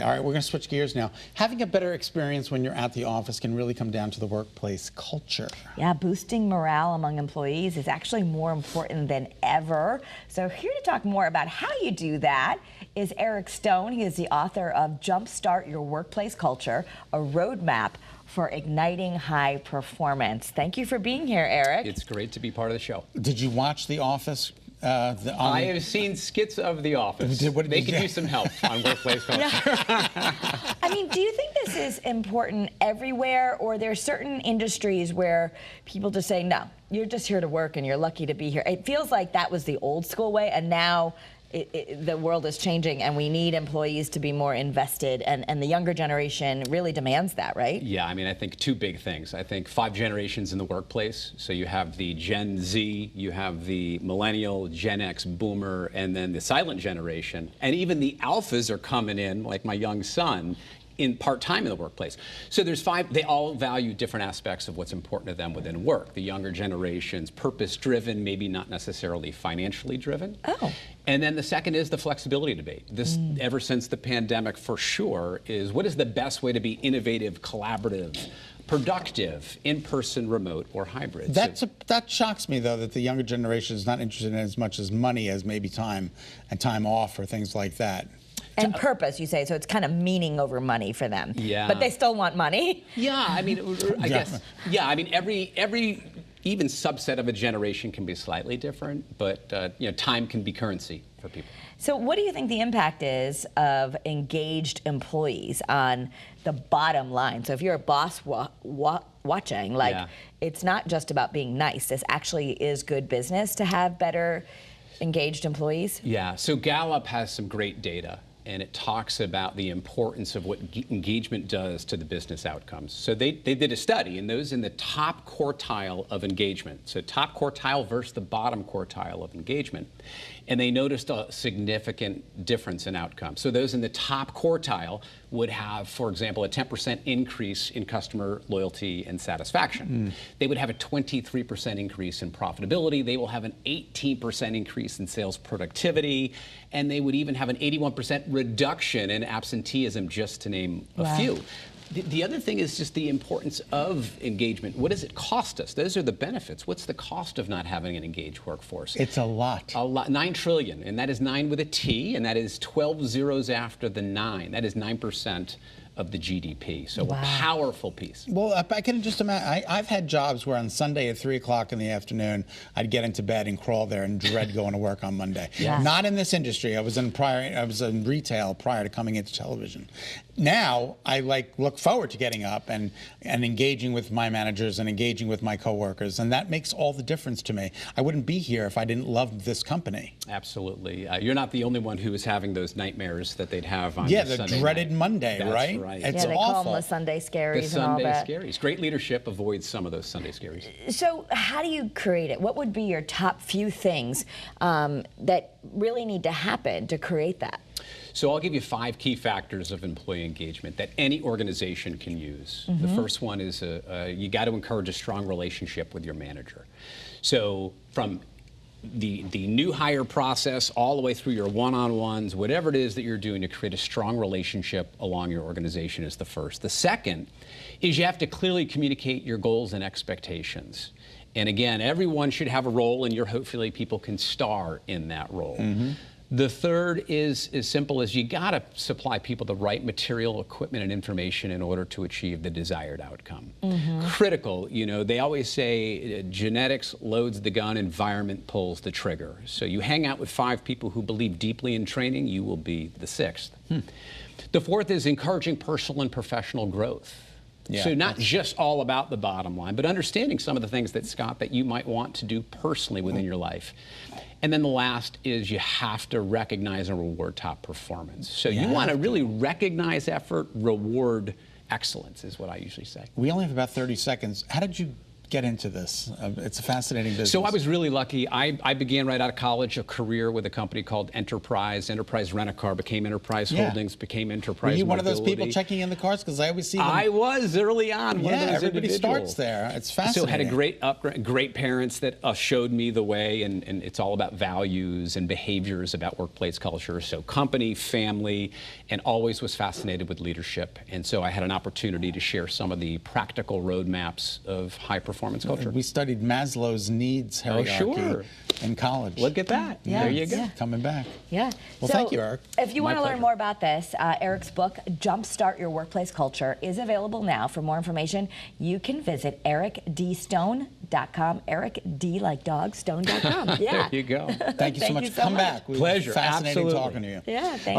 All right, we're going to switch gears now. Having a better experience when you're at the office can really come down to the workplace culture. Yeah, boosting morale among employees is actually more important than ever. So here to talk more about how you do that is Eric Stone. He is the author of Jumpstart Your Workplace Culture, a roadmap for igniting high performance. Thank you for being here, Eric. It's great to be part of the show. Did you watch The Office? I have seen skits of The Office. They could use some help on workplace culture. I mean, do you think this is important everywhere, or there are certain industries where people just say, no, you're just here to work and you're lucky to be here? It feels like that was the old school way, and now the world is changing and we need employees to be more invested, and the younger generation really demands that, right? Yeah, I mean, I think two big things. I think 5 generations in the workplace. So you have the Gen Z, you have the millennial, Gen X, boomer, and then the silent generation. And even the alphas are coming in, like my young son, in part-time in the workplace. So there's 5, they all value different aspects of what's important to them within work. The younger generation's purpose-driven, maybe not necessarily financially driven. Oh. And then the second is the flexibility debate. This, ever since the pandemic for sure, is what is the best way to be innovative, collaborative, productive, in-person, remote, or hybrid? That shocks me, though, that the younger generation is not interested in as much as money as maybe time and time off or things like that. And purpose, you say, so it's kind of meaning over money for them. Yeah. But they still want money. Yeah, I mean, I guess, yeah, I mean, every even subset of a generation can be slightly different, but you know, time can be currency for people. So what do you think the impact is of engaged employees on the bottom line? So if you're a boss watching, like, it's not just about being nice. This actually is good business to have better engaged employees? Yeah, so Gallup has some great data, and it talks about the importance of what engagement does to the business outcomes. So they did a study, and those in the top quartile of engagement, so top quartile versus the bottom quartile of engagement, and they noticed a significant difference in outcomes. So those in the top quartile would have, for example, a 10% increase in customer loyalty and satisfaction. They would have a 23% increase in profitability. They will have an 18% increase in sales productivity, and they would even have an 81% reduction in absenteeism, just to name a few. The other thing is just the importance of engagement. What does it cost us? Those are the benefits. What's the cost of not having an engaged workforce? It's a lot. A lot. 9 trillion, and that is 9 with a T, and that is 12 zeros after the 9. That is 9% of the GDP. So a powerful piece. Well, I can just imagine. I've had jobs where on Sunday at 3 o'clock in the afternoon, I'd get into bed and crawl there and dread going to work on Monday. Not in this industry. I was in retail prior to coming into television. Now I look forward to getting up and engaging with my managers and engaging with my coworkers, and that makes all the difference to me. I wouldn't be here if I didn't love this company. Absolutely. You're not the only one who is having those nightmares that they'd have on the Sunday dreaded night. Monday, That's right? right. It's they awful. call them the Sunday scaries The and all Sunday that. scaries. Great leadership avoids some of those Sunday scaries. So how do you create it? What would be your top few things that really need to happen to create that? So I'll give you 5 key factors of employee engagement that any organization can use. The first one is you got to encourage a strong relationship with your manager. So from the new hire process all the way through your one-on-ones, whatever it is that you're doing to create a strong relationship along your organization is the first. The second is you have to clearly communicate your goals and expectations. And again, everyone should have a role, and hopefully people can star in that role. The third is as simple as you got to supply people the right material, equipment, and information in order to achieve the desired outcome. Critical, you know, they always say genetics loads the gun, environment pulls the trigger. So you hang out with 5 people who believe deeply in training, you will be the 6th. The fourth is encouraging personal and professional growth. So not just all about the bottom line, but understanding some of the things that, Scott, that you might want to do personally within your life. And then the last is you have to recognize and reward top performance. So you want to really recognize effort, reward excellence is what I usually say. We only have about 30 seconds. How did you get into this? It's a fascinating business. So I was really lucky. I began right out of college a career with a company called Enterprise. Enterprise Rent-A-Car became Enterprise Holdings, became Enterprise Were you one of those people Mobility. checking in the cars? Because I always see them. I was early on. One of those everybody individuals. starts there. It's So fascinating. had great parents that showed me the way, and it's all about values and behaviors about workplace culture. So company, family, and always was fascinated with leadership. And so I had an opportunity to share some of the practical roadmaps of high performance culture. We studied Maslow's needs hierarchy sure. in college. Look at that. Yeah. There you go. Yeah. Coming back. Yeah. Well, So, thank you, Eric. If you My want to learn pleasure. more about this, Eric's book, Jumpstart Your Workplace Culture, is available now. For more information, you can visit ericdstone.com. Eric D like dog, stone.com. Yeah. There you go. Thank you so much. you so Come much. back. It was Pleasure. Fascinating Absolutely. talking to you. Yeah. Thank